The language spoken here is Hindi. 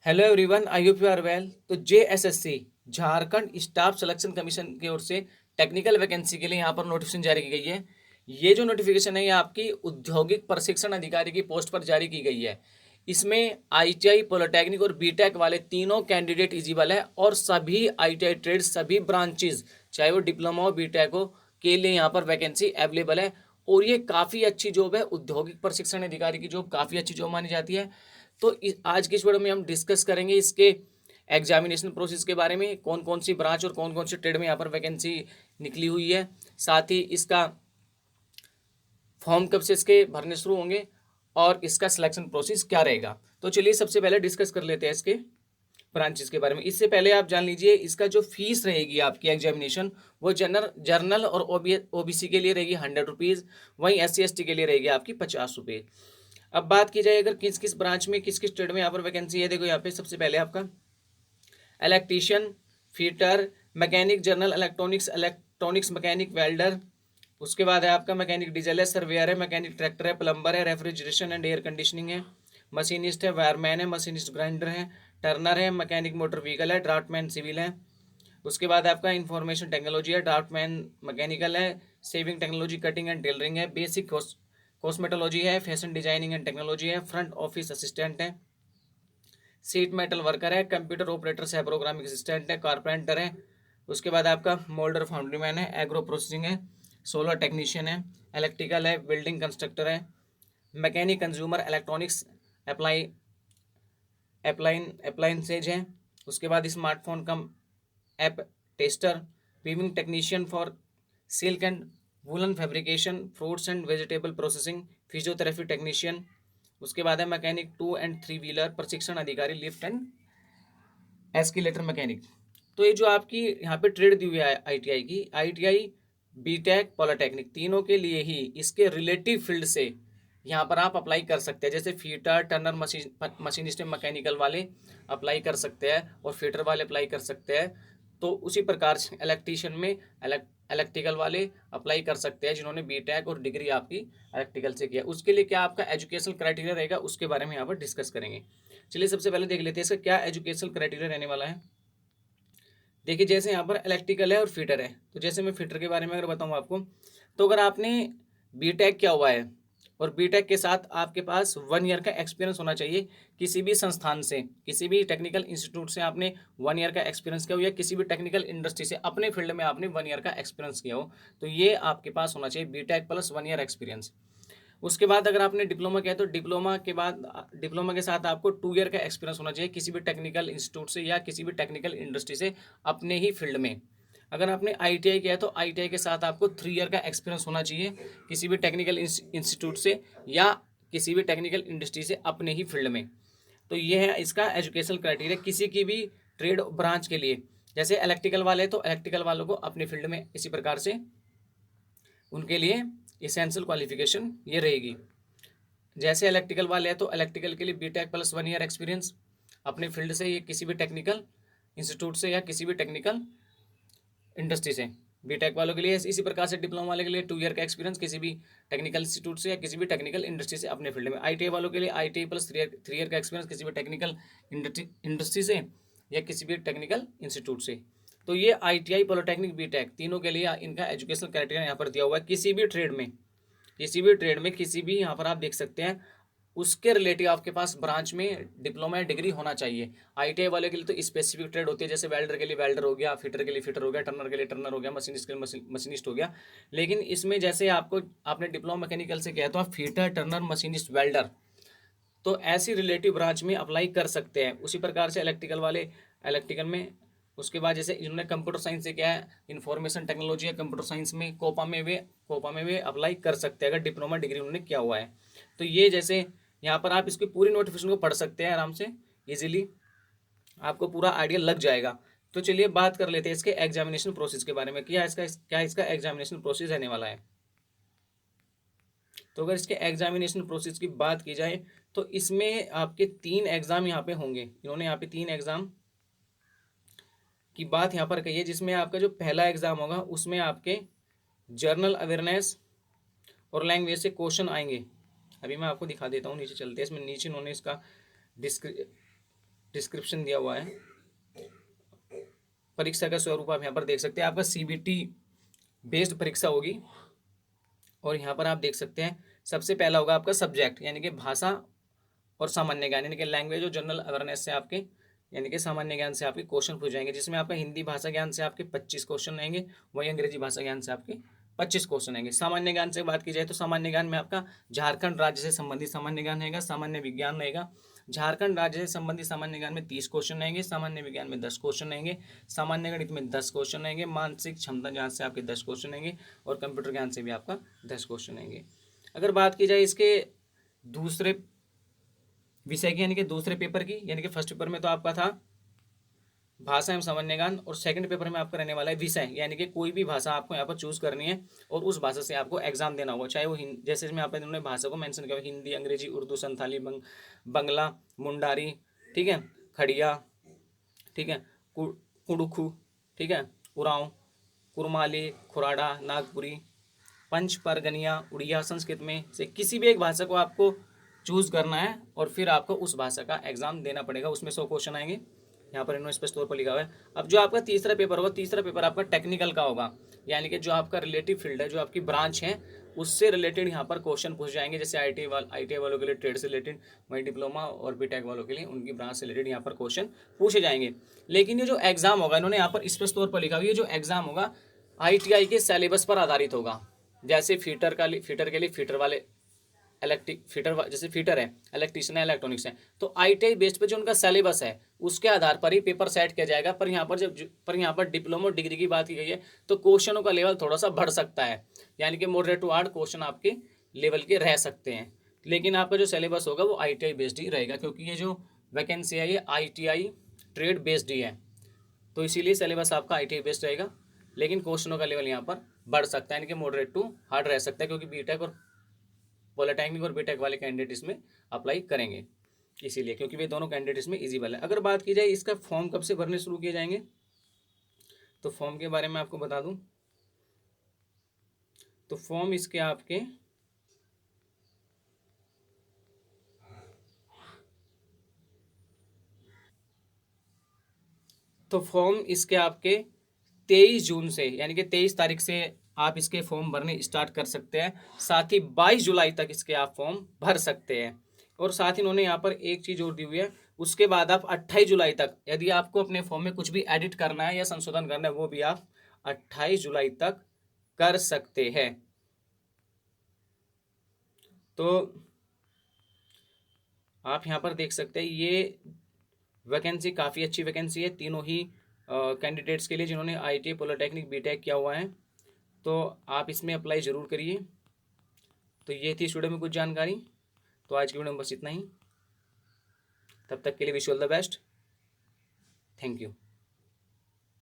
Hello everyone, I hope you are well. तो JSSC Jharkhand staff selection commission की ओर से टेक्निकल वैकेंसी के लिए यहाँ पर नोटिफिकेशन जारी की गई है। ये जो नोटिफिकेशन है ये आपकी औद्योगिक प्रशिक्षण अधिकारी की पोस्ट पर जारी की गई है। इसमें आईटीआई, पॉलिटेक्निक और बीटेक वाले तीनों कैंडिडेट एलिजिबल है और सभी आईटीआई ट्रेड, सभी ब्रांचेज, चाहे वो डिप्लोमा हो बीटेक हो, के लिए यहाँ पर वैकेंसी अवेलेबल है। और ये काफ़ी अच्छी जॉब है। औद्योगिक प्रशिक्षण अधिकारी की जॉब काफ़ी अच्छी जॉब मानी जाती है। तो आज की इस वीडियो में हम डिस्कस करेंगे इसके एग्जामिनेशन प्रोसेस के बारे में, कौन कौन सी ब्रांच और कौन कौन सी ट्रेड में यहाँ पर वैकेंसी निकली हुई है, साथ ही इसका फॉर्म कब से इसके भरने शुरू होंगे और इसका सिलेक्शन प्रोसेस क्या रहेगा। तो चलिए सबसे पहले डिस्कस कर लेते हैं इसके ब्रांचेस के बारे में। इससे पहले आप जान लीजिए इसका जो फीस रहेगी आपकी एग्जामिनेशन, वो जर्नल और ओबीसी के लिए रहेगी 100 रुपीज़, वहीं SC ST के लिए रहेगी आपकी 50 रुपये। अब बात की जाए अगर किस किस ब्रांच में, किस किस ट्रेड में यहाँ पर वैकेंसी है, देखो यहाँ पे सबसे पहले आपका electrician, fitter, mechanic, general electronics, electronics mechanic, welder. उसके बाद है आपका मैकेनिक डीजल है, सर्वेयर है, मैकेनिक ट्रैक्टर है, प्लम्बर है, रेफ्रिजरेशन एंड एयर कंडीशनिंग है, मशीनिस्ट है, वायरमैन है, मशीनिस्ट ग्राइंडर है, टर्नर है, मैकेनिक मोटर व्हीकल है, ड्राफ्टमैन सिविल है। उसके बाद आपका इंफॉर्मेशन टेक्नोलॉजी है, ड्राफ्टमैन मैकेनिकल है, saving technology, cutting and tailoring है, बेसिक कॉस्मेटोलॉजी है, फैशन डिजाइनिंग एंड टेक्नोलॉजी है, फ्रंट ऑफिस असिस्टेंट है, सीट मेटल वर्कर है, कंप्यूटर ऑपरेटर है, प्रोग्रामिंग असिस्टेंट है, कारपेंटर है। उसके बाद आपका मोल्डर फाउंड्री मैन है, एग्रो प्रोसेसिंग है, सोलर टेक्नीशियन है, इलेक्ट्रिकल है, बिल्डिंग कंस्ट्रक्टर है, mechanic consumer electronics, apply appliances है। उसके बाद smartphone come app tester, weaving technician for silk and woollen fabrication, fruits and vegetable processing, physiotherapy technician. उसके बाद है मैकेनिक 2 and 3 व्हीलर प्रशिक्षण अधिकारी, लिफ्ट एंड एस्केलेटर मैकेनिक। तो ये जो आपकी यहाँ पे ट्रेड दी हुई है आईटीआई की, आईटीआई, बीटेक, पॉलिटेक्निक, तीनों के लिए ही इसके रिलेटिव फील्ड से यहाँ पर आप अप्लाई कर सकते हैं। जैसे फीटर, टर्नर, मशीनिस्ट, मैकेनिकल वाले अप्लाई कर सकते हैं और फीटर वाले अप्लाई कर सकते हैं। तो उसी प्रकार से इलेक्ट्रीशियन में इलेक्ट्रिकल वाले अप्लाई कर सकते हैं जिन्होंने बीटेक और डिग्री आपकी इलेक्ट्रिकल से किया। उसके लिए क्या आपका एजुकेशनल क्राइटेरिया रहेगा उसके बारे में यहाँ पर डिस्कस करेंगे। चलिए सबसे पहले देख लेते हैं इसका क्या एजुकेशनल क्राइटेरिया रहने वाला है। देखिए जैसे यहाँ पर इलेक्ट्रिकल है और फिटर है, तो जैसे मैं फिटर के बारे में अगर बताऊँ आपको, तो अगर आपने बीटेक किया हुआ है और बीटेक के साथ आपके पास 1 ईयर का एक्सपीरियंस होना चाहिए किसी भी संस्थान से, किसी भी टेक्निकल इंस्टीट्यूट से आपने 1 ईयर का एक्सपीरियंस किया हो, या किसी भी टेक्निकल इंडस्ट्री से अपने फील्ड में आपने 1 ईयर का एक्सपीरियंस किया हो, तो ये आपके पास होना चाहिए बीटेक प्लस 1 ईयर एक्सपीरियंस। उसके बाद अगर आपने डिप्लोमा किया तो डिप्लोमा के बाद, डिप्लोमा के साथ आपको 2 ईयर का एक्सपीरियंस होना चाहिए किसी भी टेक्निकल इंस्टीट्यूट से या किसी भी टेक्निकल इंडस्ट्री से अपने ही फील्ड में। अगर आपने आईटीआई किया तो आईटीआई के साथ आपको 3 ईयर का एक्सपीरियंस होना चाहिए किसी भी टेक्निकल इंस्टीट्यूट से या किसी भी टेक्निकल इंडस्ट्री से अपने ही फील्ड में। तो ये है इसका एजुकेशनल क्राइटेरिया किसी की भी ट्रेड ब्रांच के लिए। जैसे इलेक्ट्रिकल वाले, तो इलेक्ट्रिकल वालों को अपने फील्ड में इसी प्रकार से उनके लिए इसेंशियल क्वालिफिकेशन ये रहेगी। जैसे इलेक्ट्रिकल वाले हैं तो इलेक्ट्रिकल के लिए बीटेक प्लस 1 ईयर एक्सपीरियंस अपने फील्ड से, ये किसी भी टेक्निकल इंस्टीट्यूट से या किसी भी टेक्निकल इंडस्ट्री से। बीटेक वालों के लिए इसी प्रकार से डिप्लोमा वाले के लिए 2 ईयर का एक्सपीरियंस किसी भी टेक्निकल इंस्टीट्यूट से या किसी भी टेक्निकल इंडस्ट्री से अपने फील्ड में। आईटीआई वालों के लिए आईटीआई प्लस 3 ईयर का एक्सपीरियंस किसी भी टेक्निकल इंडस्ट्री से या किसी भी टेक्निकल इंस्टीट्यूट से। तो ये आईटीआई, पॉलिटेक्निक, बीटेक तीनों के लिए इनका एजुकेशनल क्राइटेरिया यहाँ पर दिया हुआ है। किसी भी ट्रेड में, किसी भी ट्रेड में, किसी भी यहाँ पर आप देख सकते हैं उसके रिलेटिव आपके पास ब्रांच में डिप्लोमा या डिग्री होना चाहिए। आईटीआई वाले के लिए तो स्पेसिफिक ट्रेड होती है, जैसे वेल्डर के लिए वेल्डर हो गया, फिटर के लिए फिटर हो गया, टर्नर के लिए टर्नर हो गया, मशीनिस्ट के लिए मशीनिस्ट हो गया। लेकिन इसमें जैसे आपको, आपने डिप्लोमा मैकेनिकल से किया तो आप फिटर, टर्नर, मशीनिस्ट, वेल्डर, तो ऐसी रिलेटिव ब्रांच में अप्लाई कर सकते हैं। उसी प्रकार से इलेक्ट्रिकल वाले इलेक्ट्रिकल में। उसके बाद जैसे इन्होंने कंप्यूटर साइंस से क्या है, इंफॉर्मेशन टेक्नोलॉजी या कंप्यूटर साइंस में कोपा में वे अप्लाई कर सकते हैं अगर डिप्लोमा डिग्री उन्होंने किया हुआ है। तो ये जैसे यहाँ पर आप इसकी पूरी नोटिफिकेशन को पढ़ सकते हैं आराम से, इजीली आपको पूरा आइडिया लग जाएगा। तो चलिए बात कर लेते हैं इसके एग्जामिनेशन प्रोसेस के बारे में, क्या इसका एग्जामिनेशन प्रोसेस रहने वाला है। तो अगर इसके एग्जामिनेशन प्रोसेस की बात की जाए तो इसमें आपके 3 एग्ज़ाम यहाँ पे होंगे। इन्होंने यहाँ पे 3 एग्ज़ाम की बात यहाँ पर कही है, जिसमें आपका जो पहला एग्ज़ाम होगा उसमें आपके जर्नल अवेयरनेस और लैंग्वेज से क्वेश्चन आएंगे। अभी मैं आपको दिखा देता हूँ, नीचे चलते हैं। इसमें नीचे उन्होंने इसका डिस्क्रि डिस्क्रिप्शन दिया हुआ है। परीक्षा का स्वरूप आप यहाँ पर देख सकते हैं, आपका सीबीटी बेस्ड परीक्षा होगी। और यहाँ पर आप देख सकते हैं सबसे पहला होगा आपका सब्जेक्ट यानी कि भाषा और सामान्य ज्ञान यानी कि लैंग्वेज और जनरल अवेयरनेस से आपके यानी कि सामान्य ज्ञान से आपके क्वेश्चन पूछ जाएंगे, जिसमें आपका हिंदी भाषा ज्ञान से आपके 25 क्वेश्चन रहेंगे, वहीं अंग्रेजी भाषा ज्ञान से आपके 25 क्वेश्चन रहेंगे। सामान्य ज्ञान से बात की जाए तो सामान्य ज्ञान में आपका झारखंड राज्य से संबंधित सामान्य ज्ञान रहेगा, सामान्य विज्ञान रहेगा। झारखंड राज्य से संबंधित सामान्य ज्ञान में 30 क्वेश्चन रहेंगे, सामान्य विज्ञान में 10 क्वेश्चन रहेंगे, सामान्य गणित में 10 क्वेश्चन रहेंगे, मानसिक क्षमता ज्ञान से आपके 10 क्वेश्चन रहेंगे और कंप्यूटर ज्ञान से भी आपका 10 क्वेश्चन रहेंगे। अगर बात की जाए इसके दूसरे विषय की यानी कि दूसरे पेपर की, यानी कि फर्स्ट पेपर में तो आपका था भाषा एवं सामान्य ज्ञान, और सेकंड पेपर में आपका रहने वाला है विषय, यानी कि कोई भी भाषा आपको यहाँ पर चूज करनी है और उस भाषा से आपको एग्जाम देना होगा, चाहे वो जैसे इसमें आप इन्होंने भाषा को मेंशन किया हिंदी, अंग्रेजी, उर्दू, संथाली, बंगला, मुंडारी, ठीक है, खड़िया, ठीक है, कुड़ुखू, ठीक है, उरांव, कुरमाली, खुराड़ा, नागपुरी, पंच परगनिया, उड़िया, संस्कृत में से किसी भी एक भाषा को आपको चूज करना है और फिर आपको उस भाषा का एग्जाम देना पड़ेगा। उसमें 100 क्वेश्चन आएंगे, यहाँ पर इन्होंने स्पष्ट तौर पर लिखा हुआ है। अब जो आपका तीसरा पेपर होगा, तीसरा पेपर आपका टेक्निकल का होगा, यानी कि जो आपका रिलेटिव फील्ड है, जो आपकी ब्रांच है, उससे रिलेटेड यहाँ पर क्वेश्चन पूछ जाएंगे। जैसे आईटीआई वालों के लिए ट्रेड से रिलेटेड, वहीं डिप्लोमा और बीटेक वालों के लिए उनकी ब्रांच से रिलेटेड यहाँ पर क्वेश्चन पूछे जाएंगे। लेकिन ये जो एग्जाम होगा, इन्होंने यहाँ पर स्पष्ट तौर पर लिखा हुआ है, ये जो एग्जाम होगा आईटीआई के सिलेबस पर आधारित होगा। जैसे फीटर के लिए फीटर वाले इलेक्ट्रिक फीटर, जैसे फीटर है, इलेक्ट्रिशियन है, इलेक्ट्रॉनिक्स है, तो आईटीआई बेस्ड पे जो उनका सिलेबस है उसके आधार पर ही पेपर सेट किया जाएगा। पर यहाँ पर डिप्लोमा डिग्री की बात की गई है तो क्वेश्चनों का लेवल थोड़ा सा बढ़ सकता है, यानी कि मॉडरेट टू हार्ड क्वेश्चन आपके लेवल के रह सकते हैं। लेकिन आपका जो सिलेबस होगा वो आईटीआई बेस्ड ही रहेगा, क्योंकि ये जो वैकेंसी है ये आईटीआई ट्रेड बेस्ड ही है, तो इसीलिए सिलेबस आपका आईटीआई बेस्ड रहेगा। लेकिन क्वेश्चनों का लेवल यहाँ पर बढ़ सकता है, यानी कि मॉडरेट टू हार्ड रह सकता है, क्योंकि बीटेक और पॉलिटेक्निक और बीटेक वाले कैंडिडेट इसमें अप्लाई करेंगे, इसीलिए, क्योंकि वे दोनों कैंडिडेट इसमें इजिबल है। अगर बात की जाए इसका फॉर्म कब से भरने शुरू किए जाएंगे, तो फॉर्म के बारे में आपको बता दूं, तो फॉर्म इसके आपके तो फॉर्म इसके आपके 23 जून से, यानी कि 23 तारीख से आप इसके फॉर्म भरने स्टार्ट कर सकते हैं। साथ ही 22 जुलाई तक इसके आप फॉर्म भर सकते हैं। और साथ ही उन्होंने यहाँ पर एक चीज़ और दी हुई है, उसके बाद आप 28 जुलाई तक यदि आपको अपने फॉर्म में कुछ भी एडिट करना है या संशोधन करना है, वो भी आप 28 जुलाई तक कर सकते हैं। तो आप यहाँ पर देख सकते हैं ये वैकेंसी काफ़ी अच्छी वैकेंसी है तीनों ही कैंडिडेट्स के लिए जिन्होंने आईटीआई, पॉलिटेक्निक, बीटेक किया हुआ है, तो आप इसमें अप्लाई ज़रूर करिए। तो ये थी स्टूडियो में कुछ जानकारी। तो आज की वीडियो में बस इतना ही, तब तक के लिए wish you all the best, thank you.